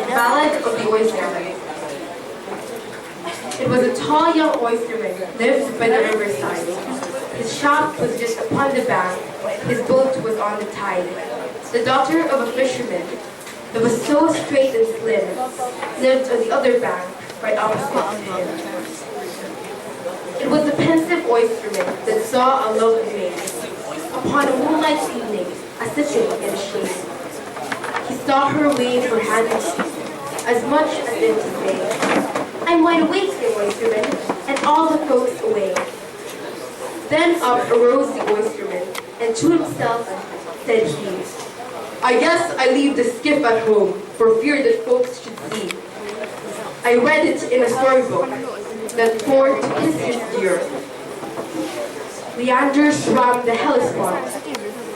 Ballad of the Oysterman. It was a tall young oysterman lived by the riverside. His shop was just upon the bank, his boat was on the tide. The daughter of a fisherman, that was so straight and slim, lived on the other bank, right opposite to him. It was the pensive oysterman that saw a lovely maid, upon a moonlight evening, a-sitting in the shade. He saw her wave her hand and feet, as much as if to say, "I'm wide awake, the oysterman, and all the folks away." Then up arose the oysterman, and to himself said he, "I guess I leave the skiff at home, for fear that folks should see. I read it in a storybook, that for to kiss his dear, Leander swam the Hellespont,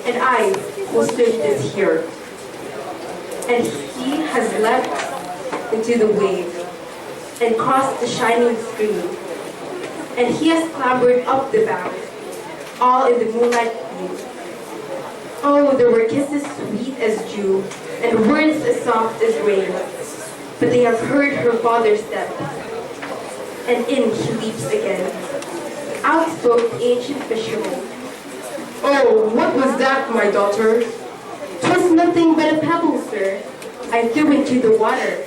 and I will swim this here. And he has leapt into the wave, and crossed the shining stream, and he has clambered up the bank, all in the moonlight beam. Oh, there were kisses sweet as dew, and words as soft as rain, but they have heard her father's step, and in he leaps again. Out spoke the ancient fisherman. "Oh, what was that, my daughter?" "'Twas nothing but a pebble, sir. I threw into the water."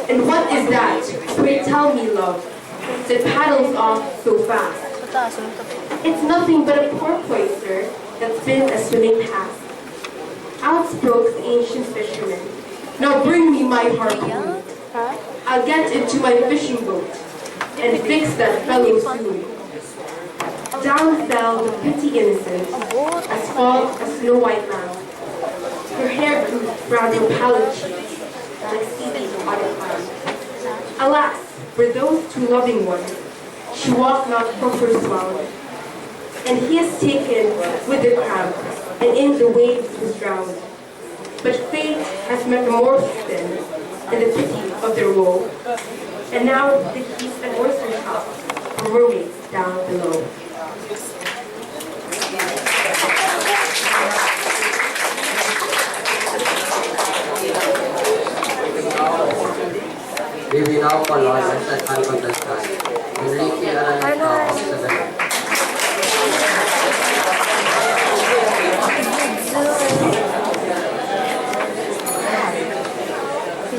"And what is that? Pray tell me, love, that paddles off so fast." "It's nothing but a porpoise, sir, that's been a swimming past." Out spoke the ancient fisherman. "Now bring me my harpoon. I'll get into my fishing boat and fix that fellow soon." Down fell the pretty innocent, as fall a snow-white lamb. Her hair grew round her pallid cheeks, like seaweed on a clam. Alas, for those two loving ones, she walked not from her swound. And he has taken with the crab, and in the waves was drowned. But fate has metamorphosed them in the pity of their woe, and now they keep an oyster shop for mermaids down below. We will now follow the second contestant, Enrique Araneta of Salle.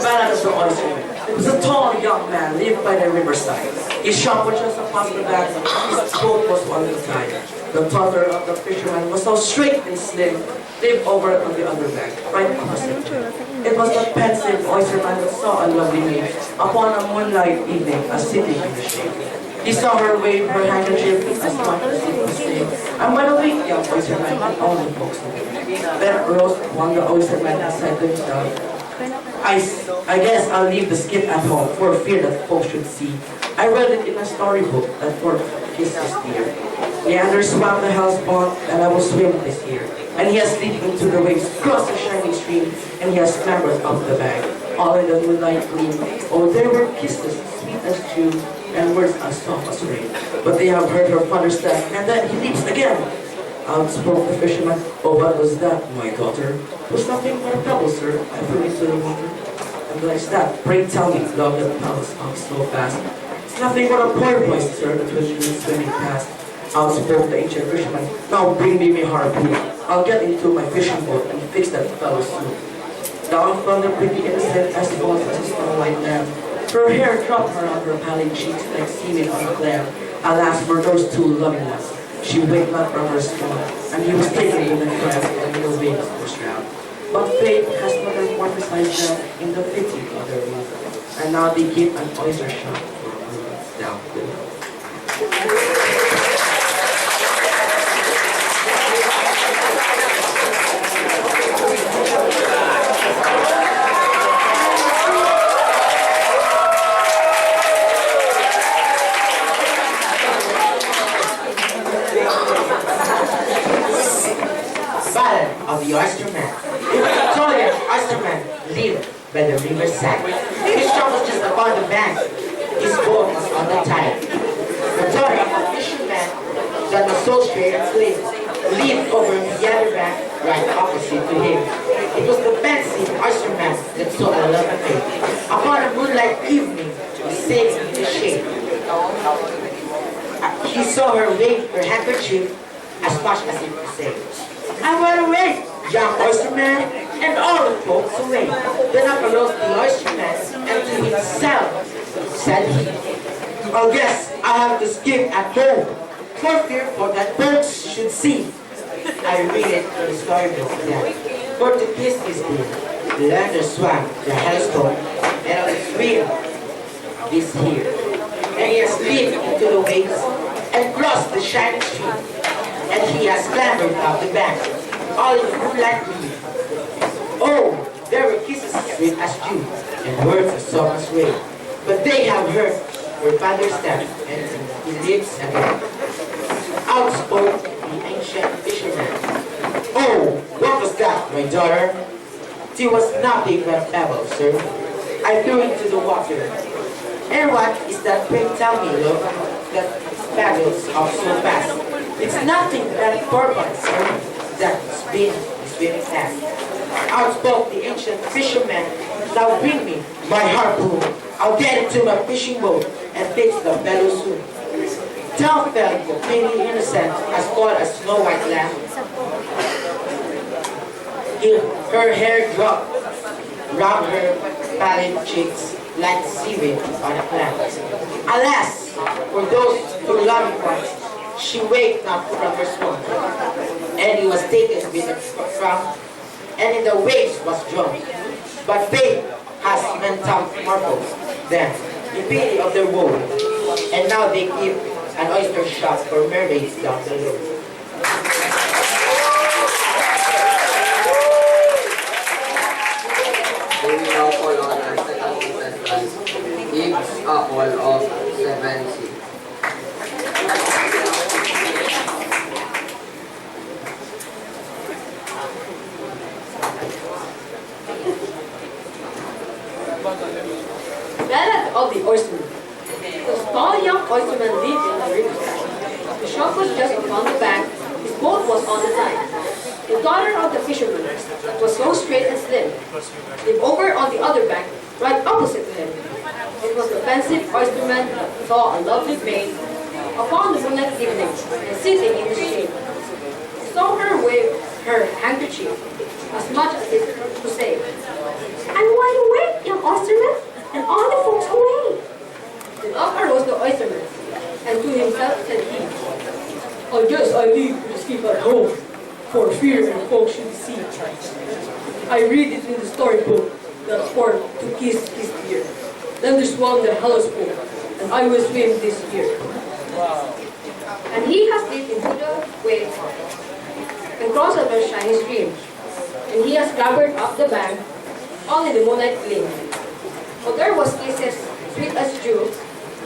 Ballad of the Oysterman. It was a tall young man lived by the riverside. His shop was just across the bank, his boat was on the side. The daughter of the fisherman was so straight and slim, lived over on the other bank, right opposite to him. It was the pensive oysterman that saw a lovely maid upon a moonlight evening, sitting in the shade. He saw her wave her handkerchief as much as if to say, "I'm wide awake, young oysterman, and all the folks away." Then rose one the oysterman and said to himself, I guess I'll leave the skiff at home for fear that folks should see. I read it in a storybook that for kiss his dear. Leander swam the Hellespont, and I will swim this year. And he has leaped into the waves, crossed the shining stream, and he has clambered up the bank, all in the moonlight gleam. Oh, there were kisses sweet as dew, and words as soft as rain. But they have heard her father's step, and then he leaps again. Out spoke the fisherman. "Oh, what was that, my daughter?" "It was nothing but a pebble, sir. I threw into the water." "And what is that? Pray tell me, love, that pebbles off so fast." "It's nothing but a porpoise, sir, that was swimming past." Out spoke the ancient fisherman. "Now bring me my harpoon. I'll get into my fishing boat and fix that fellow soon." Down fell the pretty innocent as falls as a snow-white lamb. Her hair dropped around her pallid cheeks like seaweed on a clam. Alas, for those two loving ones, she waked not from her swoon, and he was taken in the crab, and in the waves was drowned. But fate has metamorphosed them in the pity of their youth, and now they keep an oyster shop for mermaids down below. Ballad of the Oysterman. Victorian Oysterman lived by the riverside. His shop was just upon the bank. His boat was on the tide. The daughter of a fisherman that was so straight and slim lived over on the other bank, right opposite to him. It was the fancy oysterman that saw a love affair. Upon a moonlight evening, he sailing in the shade. He saw her wave her handkerchief as much as if to say, "I went away, young oysterman," and all the folks away. Then up arose the oysterman, and to himself said he, "I guess I have to skip at home, for fear for that folks should see." I read it in the storybook that for to kiss his beard, the lander swam the Hellstone, and on its wheel this here. And he has leaped into the waves and crossed the shining stream, and he has clambered up the bank, all in the moonlight gleam. Oh, there were kisses sweet as dew, and words as soft as rain, but they have heard her father's step, and he lives again. Out spoke the ancient fisherman. "Oh, what was that, my daughter?" "It was nothing but a pebble, sir. I threw it into the water." "And what is that, pray tell me, look, that paddles off so fast?" "It's nothing but a porpoise, sir, that's been swimming past." Out spoke the ancient fisherman. "Now bring me my harpoon. I'll get into my fishing boat and fix the fellow soon." Down fell the pretty innocent as tall as Snow White lamb. Her hair dropped round her pallid cheeks like seaweed on a plant. Alas, for those who love ones, she waked not from her swoon, and he was taken with a frown, and in the waves was drowned. But fate has metamorphosed them in pity of their woe, and now they keep an oyster shop for mermaids down the road. They will now follow our second contestant, Gibbs Apple of 7C. Ballad of the Oysterman. The small young oysterman lived in the riverside. The shop was just upon the bank. His boat was on the side. The daughter of the fisherman, that was so straight and slim, lived over on the other bank, right opposite to him. It was the pensive oysterman that saw a lovely maid upon the moonlight evening and sitting in the shade. He saw her wave her handkerchief as much as if to say, "I'm wide awake, young oysterman, and all the folks away." Then up arose the oysterman, and to himself said he, "I guess I leave to sleep at home, for fear the folks should see. I read it in the storybook that for to kiss his beard. Then there swam the Hellespont, and I will swim this year." And he has leaped into the waves and crossed over a shining stream, and he has clambered up the bank, all in the moonlight gleam. For there was kisses sweet as dew,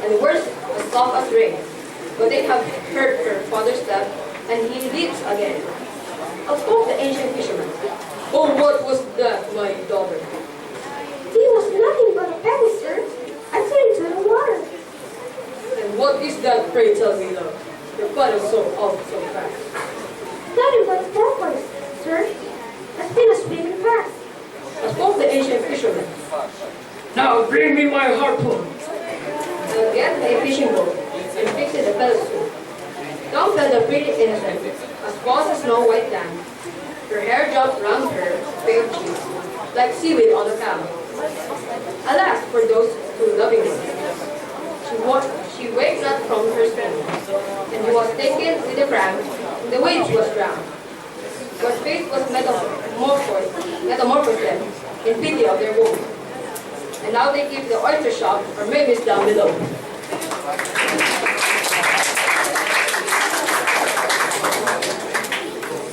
and the words as soft as rain. But they have heard her father's step, and he lives again. Out spoke the ancient fisherman. "Oh, what was that, my daughter?" He was nothing but a pebble, sir. I threw it into the water." "And what is that, pray tell me, love? Your father so off so fast." "Nothing but a porpoise, sir. That's been a swimming past." Out spoke the ancient fisherman. "Now bring me my harpoon." And get a fishing boat, and fix it the fellow soon. Down fell the pretty innocent, as false as Snow White lamb. Her hair dropped round her pale cheeks, like seaweed on a clam. Alas, for those who loving her. She waked not from her swoon, and he was taken with a cramp, and the waves was drowned. But fate was metamorphosed them in pity of their woe. And now they give the oyster shop or maybe down below.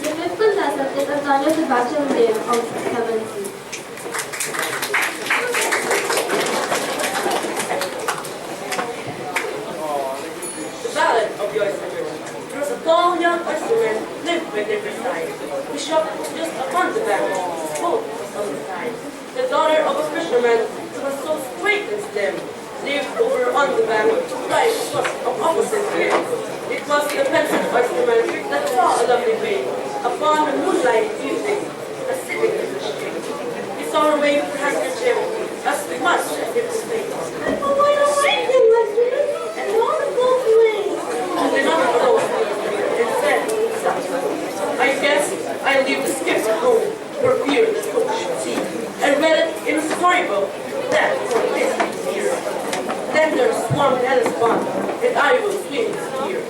The fifth contestant is Antonio Sebastian Lim of 7C. The ballad of the oysterman. There was a tall young oysterman lived by the riverside. His shop was just upon the bank. His boat was on the side. The daughter of a fisherman who was so straight and slim lived over on the bank, right was opposite to him. It was the pensive oysterman that saw a lovely maid waved her handkerchief as much as if to say, Oh, why not wait him, Oysterman? And all the folks away. the number arose and said, I guess I'll leave the skips at home for fear the folks should see, and read it in a storybook that for this year. Then there swam the Hellespont, and I will swim here.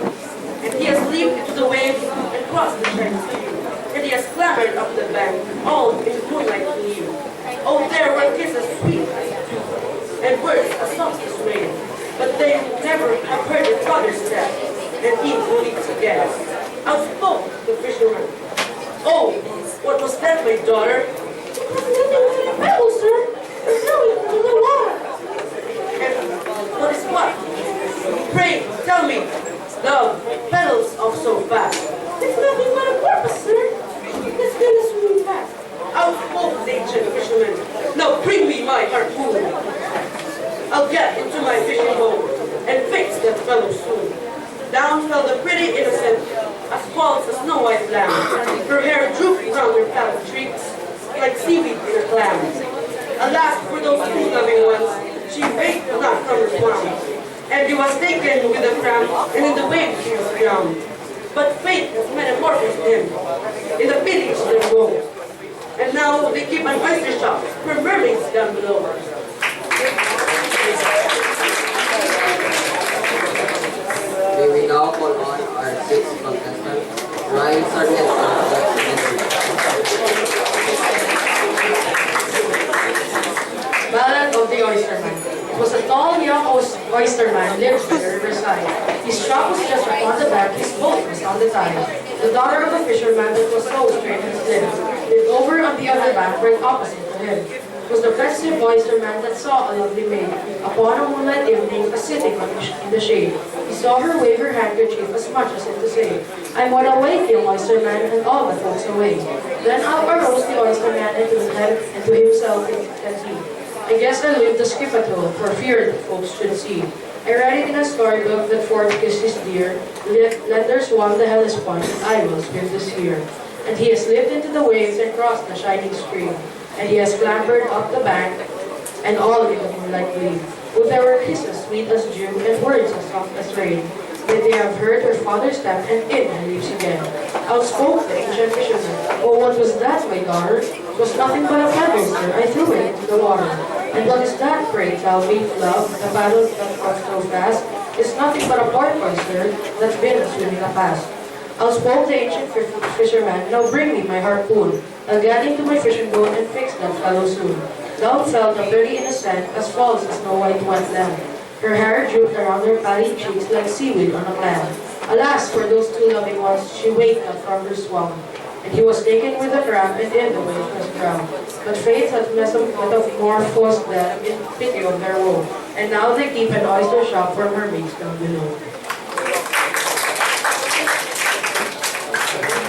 And he has leaped into the waves and crossed the shining sea. And he has clambered up the bank, all in the moonlight clear. Oh, there were kisses sweet as dew, and words as soft as rain. But they never have heard their father's step, and eat weeks again. Outspoke the fisherman. Oh, what was that, my daughter? Rebel, sir. We're going into the water. And what is what? Pray, tell me. Love pedals off so fast. It's nothing but a porpoise, sir. It's gonna swim fast. Outspoke the ancient fisherman. Now bring me my harpoon. I'll get into my fishing boat and fix that fellow soon. Down fell the pretty innocent, as false as snow white lamb. Her hair drooped round her pallid cheeks, like seaweed in a clam. Alas, for those two loving ones, she waked not from her swam. And he was taken with a cramp, and in the waves he was drowned. But fate has metamorphosed him in the village they go. And now they keep an oyster shop for mermaids down below. We will now call on our sixth contestant, Ryan Sarmiento. Ballad of the Oysterman. It was a tall young oysterman lived by the riverside. His shop was just upon the bank, his boat was on the tide. The daughter of a fisherman that was so straight and slim lived over on the other bank right opposite to him. It was the festive oysterman that saw a lovely maid upon a moonlight evening sitting in the shade. He saw her wave her handkerchief as much as if to say, I'm on away, young oysterman, and all the folks away. Then out arose the oysterman and to himself said he, I guess I'll leave the skip at home for fear the folks should see. I read it in a storybook that Ford kissed his dear. Lenders won the Hellespont, and I will swim this year. And he has slipped into the waves and crossed the shining stream. And he has clambered up the bank, and all in the moonlight gleam. Oh, there were kisses sweet as dew, and words as soft as rain. Yet they have heard her father's step, and in he leaves again. Outspoke the ancient fisherman. Oh, what was that, my daughter? It was nothing but a pebble, sir. I threw it into the water. And what is that, pray tell me, love, the paddle that comes so fast? It's nothing but a porpoise, sir, that's been swimming a past. Outspoke the ancient fisherman, now bring me my harpoon. I'll get into my fishing boat and fix that fellow soon. Down fell the pretty innocent, as false as snow white wet lamb. Her hair drooped around her pallid cheeks like seaweed on a clam. Alas, for those two loving ones, she waked up from her swam. And he was taken with a cramp, and in the wave was drowned. But fate had metamorphosed them in pity of their woe, and now they keep an oyster shop for mermaids down below.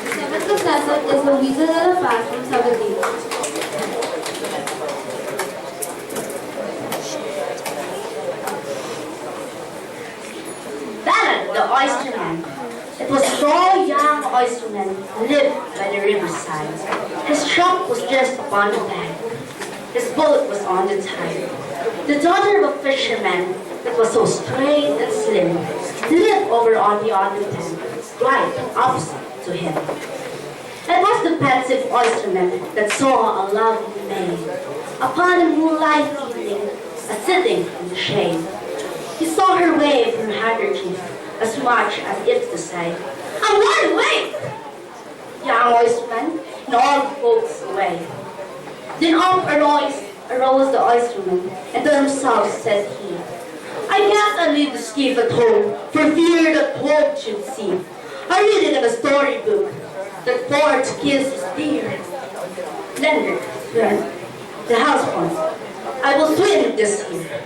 The seventh contestant is Louisa Delafaz from Sabadell. Ballad of the Oysterman. It was a tall young oysterman who lived by the riverside. His shop was just upon the bank. His boat was on the tide. The daughter of a fisherman that was so straight and slim lived over on the other bank, right opposite to him. It was the pensive oysterman that saw a lovely maid upon a moonlight evening, sitting in the shade. He saw her wave her handkerchief as much as if to say, I'm wide awake! Young oysterman, and all the folks away. Then up arose the oysterman, and to himself said he, I guess I'll leave the skiff at home, for fear that folk should see. I read it in a storybook, that Ford to kiss his dear. Lender, friend, the Hellespont, I will swim this year.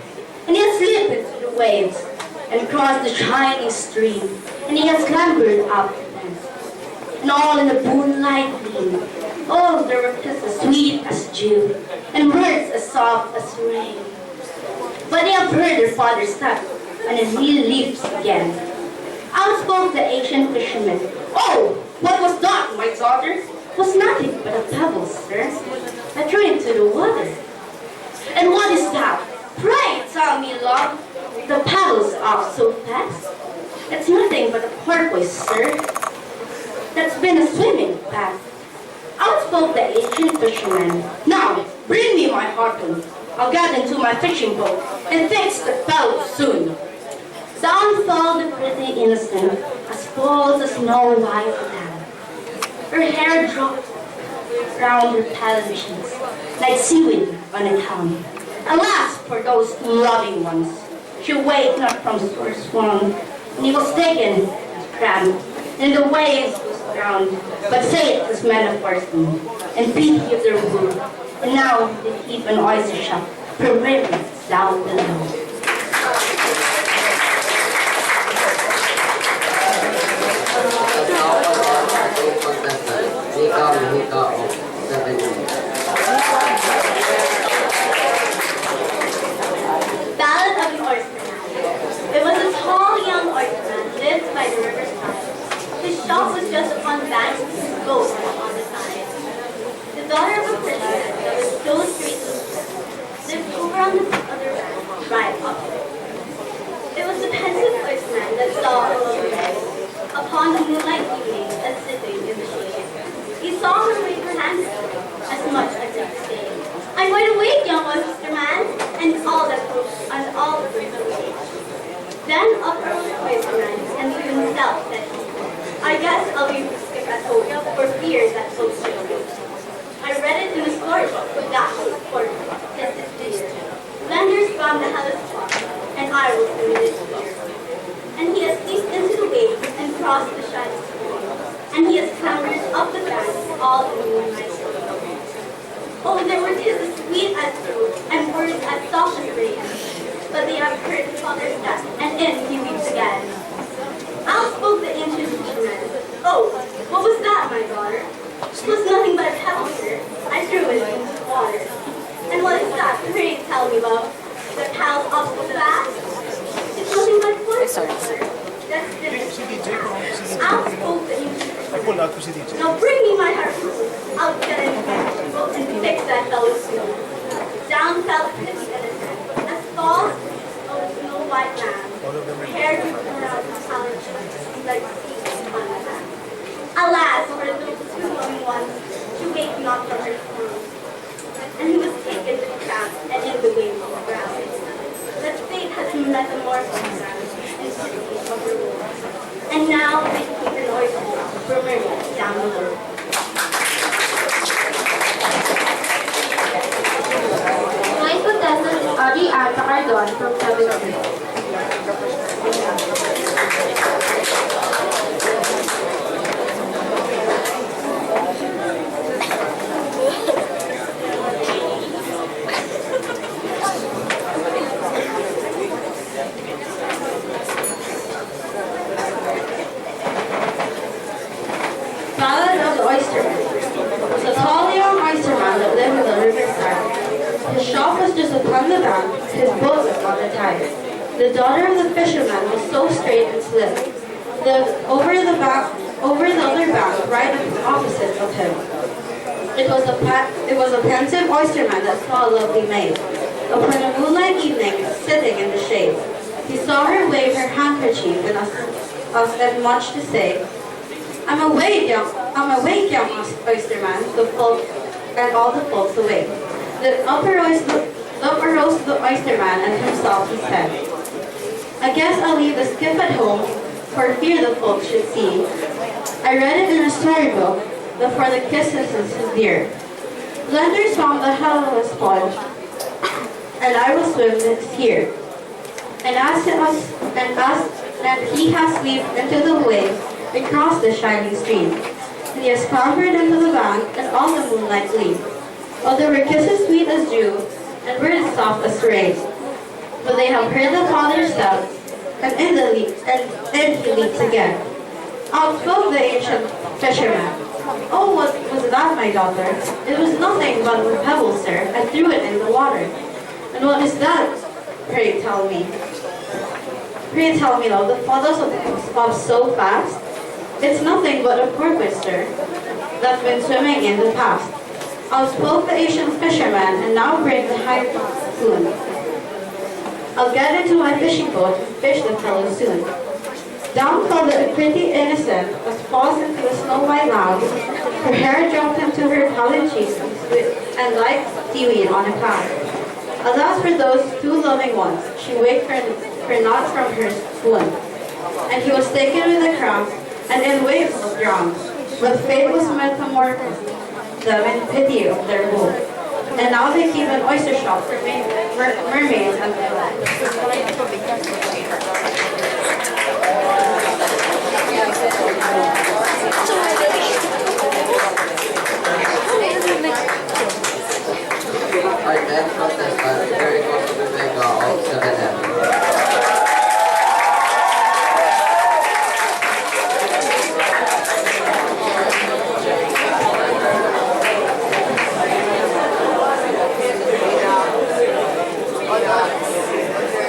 And he has slipped into the waves, and crossed the shining stream, and he has clambered up the bank. And all in the moonlight gleam, oh, there were kisses sweet as dew, and words as soft as rain. But they have heard their father's step, and then he leaps again. Out spoke the ancient fisherman, oh, what was that, my daughter? Was nothing but a pebble, sir. I threw into the water. And what is that? Pray tell me, love. The paddles off so fast. It's nothing but a porpoise, sir. That's been a swimming past. Out spoke the ancient fisherman. Now, bring me my harpoon. I'll get into my fishing boat and fix the fellow soon. Down fell the pretty innocent, as bold as Snow White lamb. Her hair dropped round her pallid cheeks, like seaweed on a clam. Alas for those loving ones! She waked not from her swoon, and he was taken, crammed, and the waves was drowned. But fate has metaphors and pity of their wound, and now they keep an oyster shop from rivers down below. Ballad of the Oysterman. It was a tall young oysterman lived by the river's side. His shop was just upon the bank, his boat was on the side. The daughter of a fisherman that was so straight lived over on the other bank, right opposite. It was the pensive oysterman that saw a lonely head upon the moonlight evening and sitting in the shade. He saw her wave her hands as much as if to say, I'm going to wait, young oysterman, and all the freedom wait. Then up rose the oysterman, and to himself said he, I guess I'll be skip at home for fear that folks should know. I read it in the storybook that for this is dear. Lenders found the Hellespont, and I will soon it here. And he has leaped into the waves and crossed the shining stream, and he has clambered up the bank all in the moonlight. Oh, there were kisses sweet as dew, and words as soft as rain. But they have heard his father's death, and in he weeps again. Out spoke the ancient fisherman. Oh, what was that, my daughter? It was nothing but a pebble, sir. I threw it into the water. And what is that? Pray tell me, love. The paddles off so fast? It's nothing but one, sir. That's different. Out spoke the ancient fisherman. Now bring me my harpoon. I'll get into my boat and fix that fellow soon. Down fell the pretty innocent, as falls of a snow white lamb. Hair drooped around his pallid cheeks, like seeds upon the land. Alas, for those two loving ones, she waked not from her swoon. And he was taken to the cramp and in the waves of the ground. That fate has metamorphosed them into cities of her war. And now they keep an oyster shop for mermaids down below. My contestant is Audrey Ann Pacardon from 7th grade. Ballad of the Oysterman. It was a tall young oysterman that lived on the riverside. His shop was just upon the bank, his boat was on the tide. The daughter of the fisherman was so straight and slim. Over the other bank, right opposite of him. It was a pensive oysterman that saw a lovely maid. Upon a moonlight evening, sitting in the shade, he saw her wave her handkerchief and as much to say, I'm awake, young oysterman, and all the folks awake. Then up arose the oysterman and himself he said, I guess I'll leave the skiff at home for fear the folks should see. I read it in a storybook before the kisses is dear. Lenders found the Hellespont, and I will swim this here. And he has leaped into the waves and crossed the shining stream. And he has clambered into the bank and all the moonlight gleamed. Oh, there were kisses sweet as dew and words soft as rain. But they have heard the father's death, and in he leaps again. Out spoke the ancient fisherman. Oh, what was that, my daughter? It was nothing but a pebble, sir. I threw it in the water. And what is that? Pray tell me. Pray tell me, love, the paddles of so fast? It's nothing but a porpoise, sir, that's been swimming in the past. Outspoke the Asian fisherman and now bring the higher spoon. I'll get into my fishing boat and fish the fellow soon. Down fell the pretty innocent, was tossed into the snow-white loud. Her hair jumped into her pallid cheeks and like seaweed on a cloud. Alas for those two loving ones, she waked her not from her swoon. And he was taken with a crown, and in waves was drowned. But fate was metamorphosed them in pity of their woe. And now they keep an oyster shop for mermaids and Our next contestant, very close to Rebecca of 7M.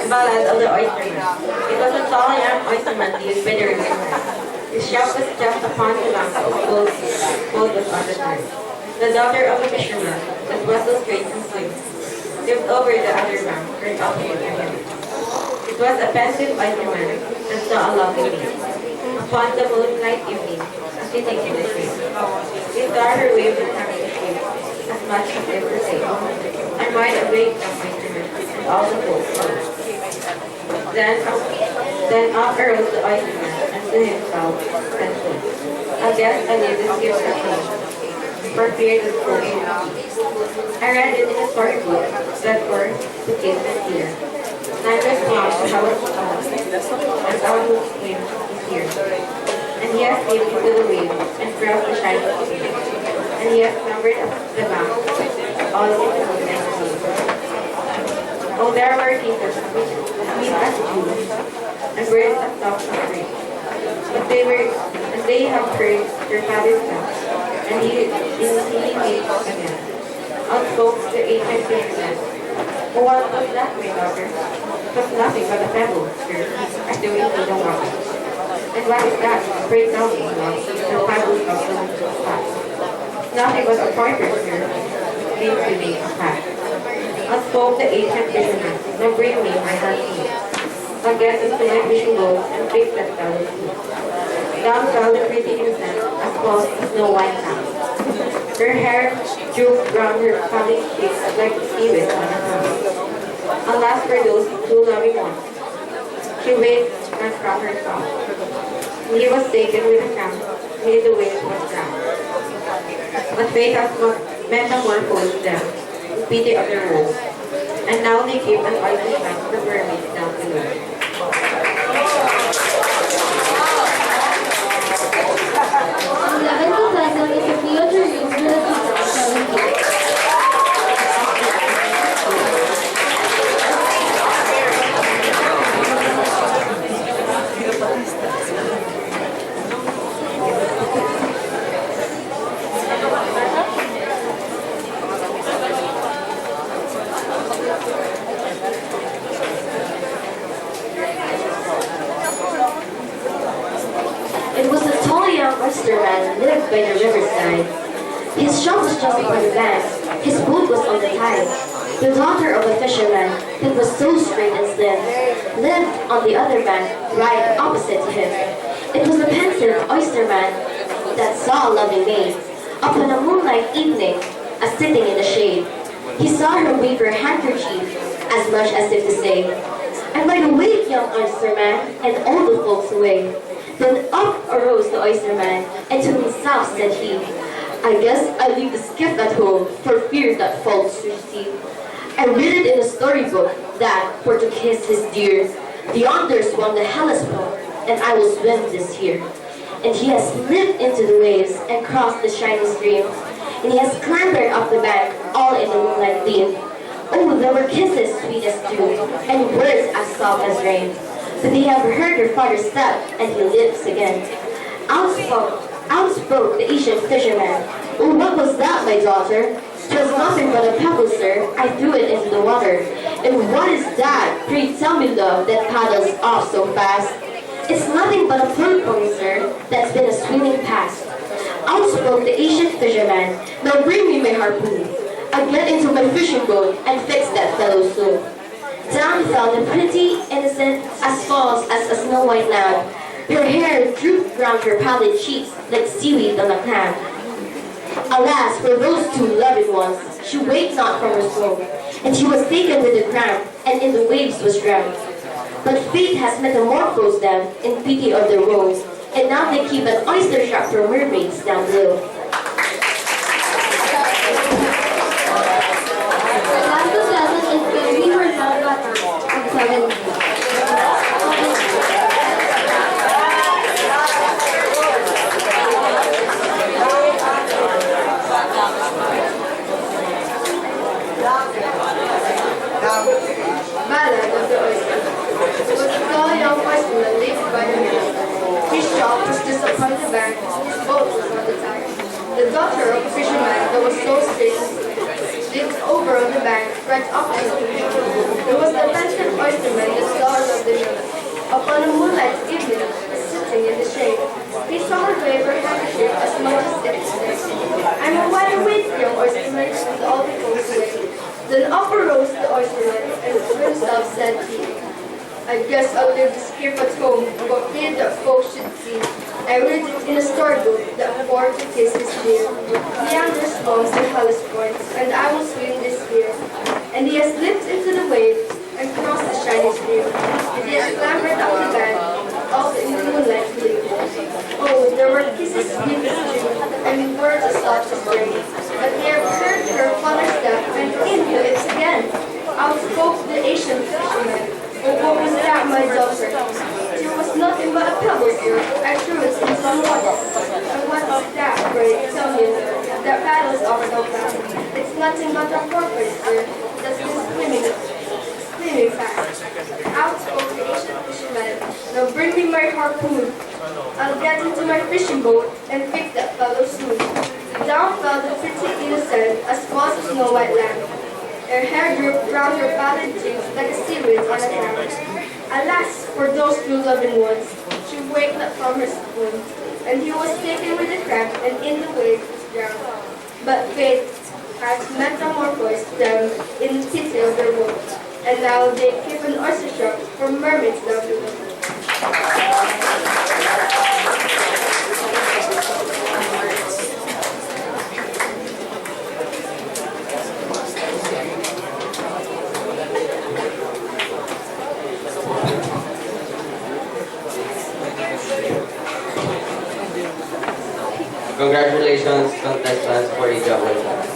Ballad of the Oysterman. It was a tall young oysterman lived by the riverside. His shop was just upon the bank of boat was on the tide. The daughter of a fisherman, that was so straight and slim, lived over the other bank, turned up to him. It was a pensive oysterman that saw a lovely maid. Upon the moonlight evening, sitting in the shade. He saw her wave and happy the shade, as much as if to say, and wide awake young oysterman, and all the folks followed. Then up arose the oysterman, and to himself said, I guess I need this gift at home, for fear that for I read it in a storybook that for to taste and fear. Neither swam to have a stone, and our whose swim is here. And he has leaped into the wave, and crossed the shining sea, and he has clambered up the bank, all in the moonlight sea. Oh, there were cases sweet as dew, and birds as soft as rain. But they have heard their father's sound, and he is seeing me again. Outspoke the ancient fisherman. Oh, what was that, my daughter? It was nothing but a pebble, sir, as the wind in the water. And what is that? Pray tell me, love, the pebble of the fast. Nothing but a pointer, sir, means to me a fact. Outspoke the ancient fisherman. Now bring me my heart's meat. I'll get into my fishing boat and face that fellow's feet. Down fell the pretty innocent, as false as Snow White now. Her hair drooped round her pallid cheeks like seaweed on a cloud. Alas for those two loving ones. She waved and from her song. He was taken with a crown, made the waves was drowned. But fate has metamorphosed them, in pity of their woes. And now they keep an oyster shop for mermaids down below. Ang 11th contestant is a theater user of 2017. It was a tall young oysterman lived by the riverside. His shop was just upon the bank, his boat was on the tide. The daughter of a fisherman that was so straight and slim lived on the other bank, right opposite to him. It was a pensive oysterman that saw a lovely maid upon a moonlight evening, as sitting in the shade. He saw her wave her handkerchief, as much as if to say, "I'm wide awake, young oysterman," and all the folks away. Then up arose the oysterman, and to himself said he, "I guess I leave this gift at home, for fear that false should see. I read it in a storybook, that, for to kiss his dear, the yonder swam the Hellespont, and I will swim this year." And he has slipped into the waves, and crossed the shining stream, and he has clambered up the bank, all in the moonlight gleam. Oh, there were kisses sweet as dew, and words as soft as rain. But they have heard her father's step, and he lives again. Outspoke the Asian fisherman. "Oh, what was that, my daughter?" "'Twas nothing but a pebble, sir. I threw it into the water." "And what is that? Pray tell me, love, that paddles off so fast." "It's nothing but a porpoise, sir, that's been a swimming past." Out spoke the ancient fisherman, "Now bring me my harpoon. I'll get into my fishing boat and fix that fellow soon." Down fell the pretty, innocent, as false as a snow white lamb. Her hair drooped round her pallid cheeks like seaweed on a clam. Alas, for those two loving ones, she waked not from her swoon, and she was taken with the cramp, and in the waves was drowned. But fate has metamorphosed them in pity of their woes, and now they keep an oyster shop for mermaids down below. Last session is going to be for number 7. Ballad of the Oyster. It was a tall young oysterman lived by the river. His shop was just upon the bank, his boat was on the tide. The daughter of a fisherman that was so strict lived over on the bank, right opposite the river. There was the pensive oysterman, the star of the river. Upon a moonlight evening, sitting in the shade, he saw her wave her handkerchief as much as if to say, "I'm a wide awake young oysterman," and all the folks away. Then up arose the oysterman, and to himself said he, "I guess I'll leave the skiff at home, for fear that folks should see. I read it in a storybook that for to kiss is dear. Leander swans and Hellespont, and I will swim this year." And he has slipped into the waves and crossed the shining stream. And he has clambered up the bank, all in the moonlight gleam. Oh, there were kisses sweet as dew, and words as soft as rain. But they have heard her father's step, and in the lips again. Out spoke the Asian fisherman, "Oh, what was that, my daughter? It was nothing but a pebble, sir. I threw it in some water." "And what is that, pray? Tell me, sir. That paddles off so fast. It's nothing but a porpoise, sir. That's been swimming fast." Out spoke the Asian fisherman, "Now bring me my harpoon. I'll get into my fishing boat and fix that fellow soon." Down fell the pretty innocent as false as Snow White lamb. Her hair drooped round her pallid cheeks like a seaweed on a clam. Alas, for those two loving ones, she waked not from her swoon, and he was taken with a cramp, and in the waves was drowned. But fate has metamorphosed them in pity of their woes, and now they keep an oyster shop for mermaids down below. Congratulations, contestants, for the job well done.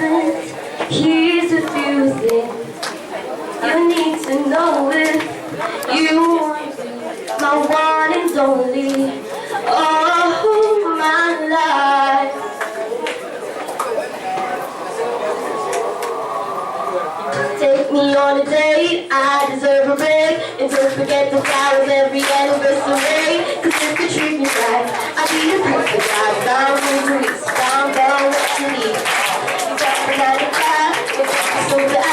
husband, here's a few things you need to know if you want my one and only all my life. Take me on a date, I deserve a break. And don't forget the flowers every anniversary. Cause if you treat me right, I'll be the perfect guy. Down in Greece, down what you need. You got me 95, but so do I.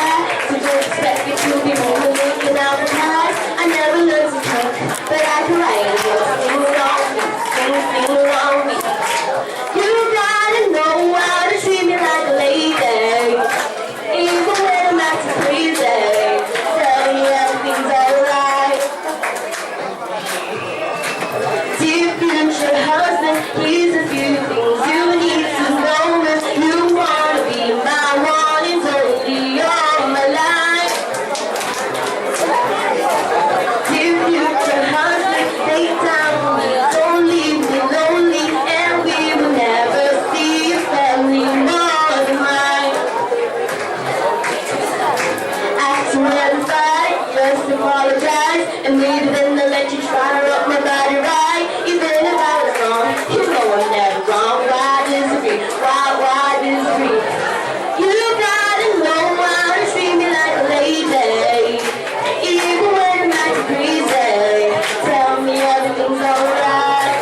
So don't expect me to be more than looking out the eyes. I never learned to cook, but I can write a book. Sing along me, sing along me. You gotta know how to treat me like a lady. Even when I'm acting crazy, tell me everything's alright. Dear future husband, here's a few things you need to know if you wanna be my one and only all my life. Dear future husband, take time for me, don't leave me lonely, and we will never see a family more than mine. Acting terrified, just apologize, and maybe then they'll let you try to rock my body right. Even if I was wrong, you know I'm never wrong. Why disagree? Why disagree? You gotta know how to treat me like a lady, even when I'm acting crazy. Tell me everything's alright.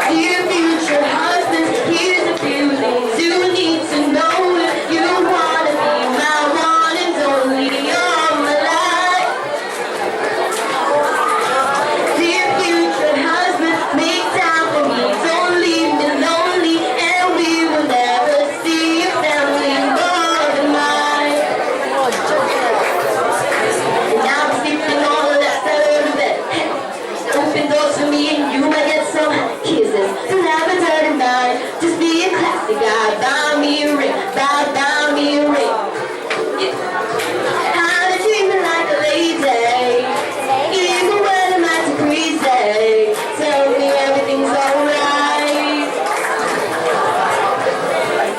Dear future husband, here's a few things you need to know if you wanna be my one and only all my life. Dear future husband, make time for me, don't leave me lonely, and we will never see a family more than mine. And I'm sleeping on the left side of the bed. Open doors for me and you might get some kisses. Don't have a dirty mind, just be a classy guy. Buy me a ring, buy me a ring. How to treat me like a lady, even when I'm acting crazy. Tell me everything's alright.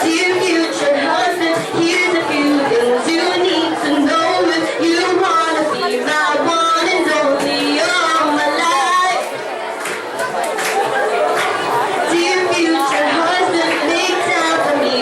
Dear future husband, here's a few things you need to know if you wanna be my one and only all my life. Dear future husband, make time for me,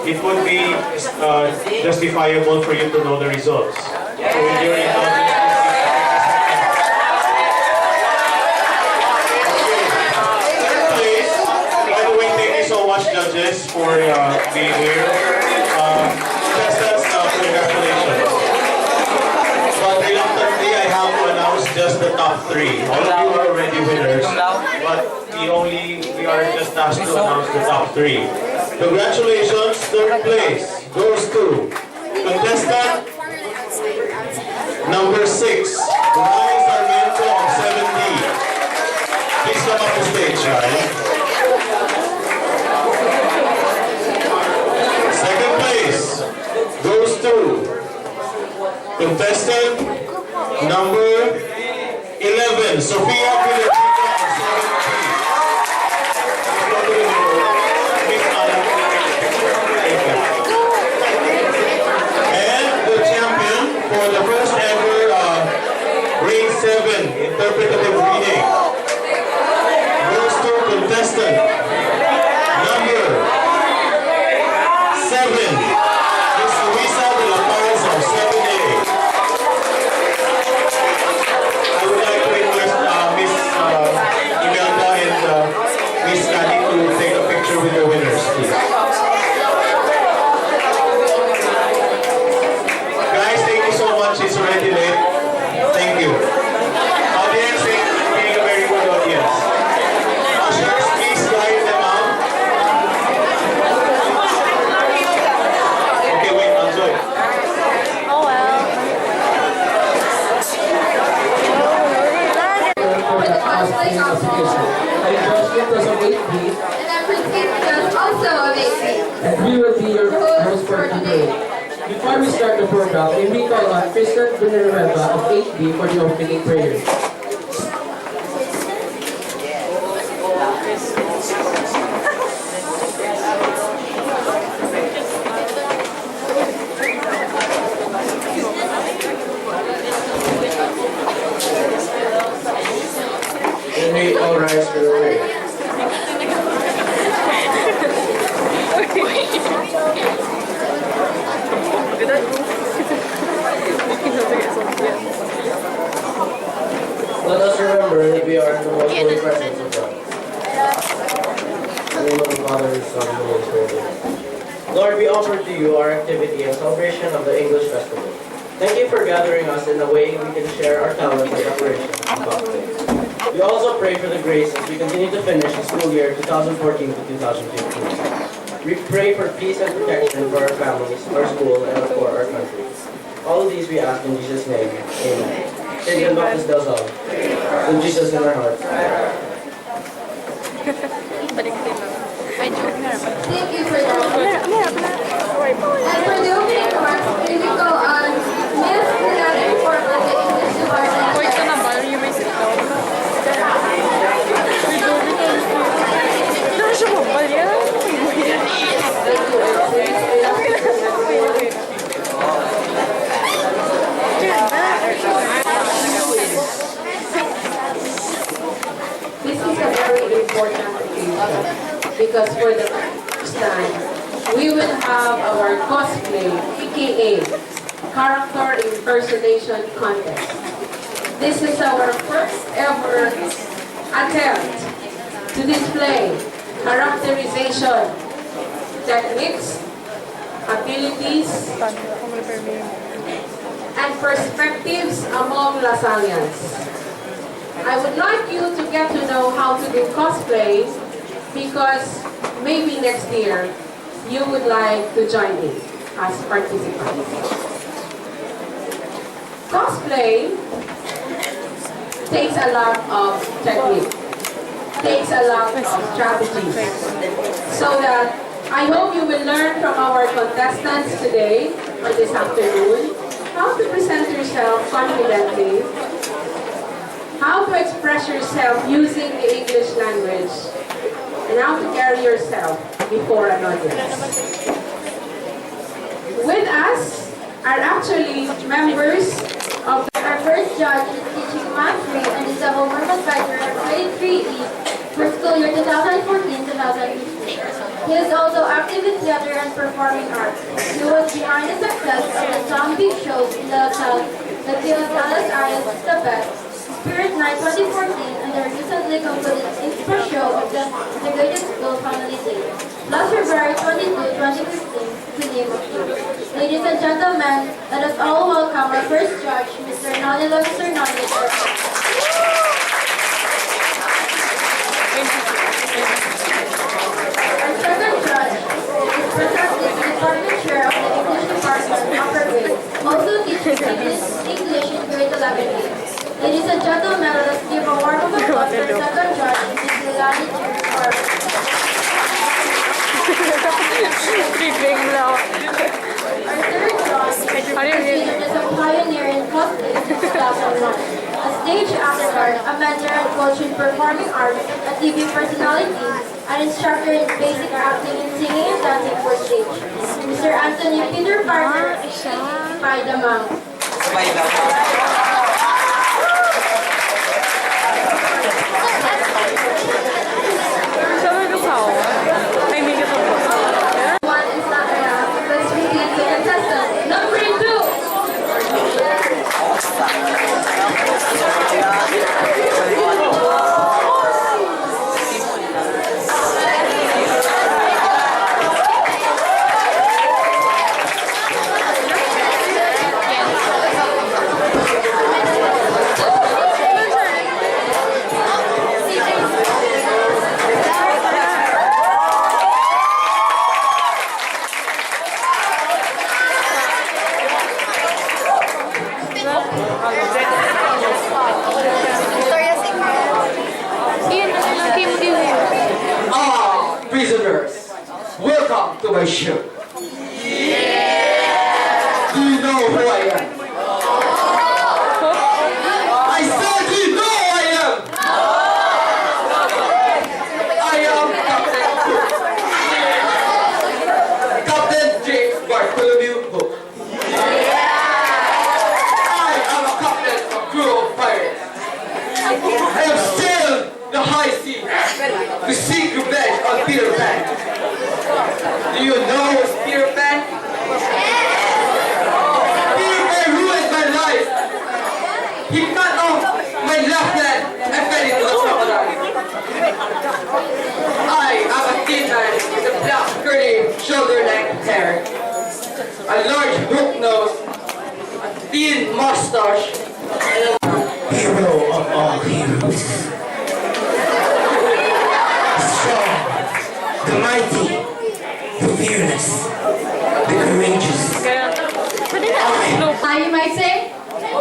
it would be justifiable for you to know the results. So with your intelligence, please, by the way, thank you so much, judges, for being here. Contestants, congratulations. But reluctantly, I have to announce just the top three. All of you are already winners, but we are just asked to announce the top three. Congratulations, third place goes to contestant number 6, Ryan Sarmiento of 7D. Please come up to stage, Ryan. Second place goes to contestant number 11, Sofia Villarrica of 7D. For the first ever grade 7 interpretative reading goes to contestant number 7, Miss Luisa de la Paz of 7A. I would like to request Miss Imelda and Miss Kani to take a picture with the winners, please. It's already late. Thank you. Audience, being a very good audience. Ushers, please guide them out. Okay, wait, enjoy. Oh well. And I'm Christine, also of 8B. And we will be your host for today. Before we start the program, we call on Kristen Villanueva of 8B for the opening prayer. Can we all rise for the prayer? Let us remember that we are in the most holy presence of God. In the name of the Father, the Son, and the Holy Spirit. Lord, we offer to you our activity and celebration of the English Festival. Thank you for gathering us in a way we can share our talents and operations and things. We also pray for the grace as we continue to finish the school year 2014 to 2015. We pray for peace and protection for our families, our school, and for our country. All of these we ask in Jesus' name. Amen. Saint Baptist del Sol. With Jesus in our hearts. Thank you for that. And for the opening remarks, we will go on Miss Renata report on the English department. important occasion because for the first time, we will have our cosplay, aka character impersonation contest. This is our first ever attempt to display characterization techniques, abilities, and perspectives among Lasallians. I would like you to get to know how to do cosplay because maybe next year you would like to join in as participants. Cosplay takes a lot of technique, takes a lot of strategies, so that I hope you will learn from our contestants today or this afternoon how to present yourself confidently, how to express yourself using the English language, and how to carry yourself before an audience. With us are actually members of Our first judge is teaching Math 3 and is a homework advisor at grade 3E for school year 2014-2015. He is also active in theater and performing arts. He was behind the success of the zombie shows in the South, the USLS-IS is the Best, Spirit Night 2014, and the recently concluded Inspire show of the Integrated School Family Day, last February 22, 2015, to name a few. Ladies and gentlemen, let us all welcome our first judge, Mr. Nonilo Hernandez. Our second judge is President Department Chair of the English Department, upper grade, also teaches English in grade 11A. Ladies and gentlemen, let us give a warm applause to our second judge, Ms. Lilani Chirpar. Our third judge is considered as a pioneer in cosplay since 2001. A stage actor, a mentor and coach in performing arts, a TV personality, an instructor in basic acting and singing and dancing for stage. Mr. Anthony Peter Parker, by the Mount. One is not enough. Let's repeat the contestant. Number 2. Prisoners, welcome to my show. Do you know who I am? I said, do you know who I am? I am Captain James Bartholomew Hook. I am a captain of crew of pirates. I have sailed the high sea to seek revenge on Peter Pan. Do you know who's Peter Pan? Peter Pan ruined my life. He cut off my left hand and fell into the crocodile. I am a thin man with a black curly shoulder-length hair, a large hook nose, a thin mustache, and a hero of all heroes. Strong, the mighty, the fearless, the courageous. You might say,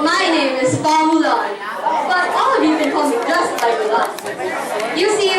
my name is Mulan, but all of you can call me just like Mulan. You see,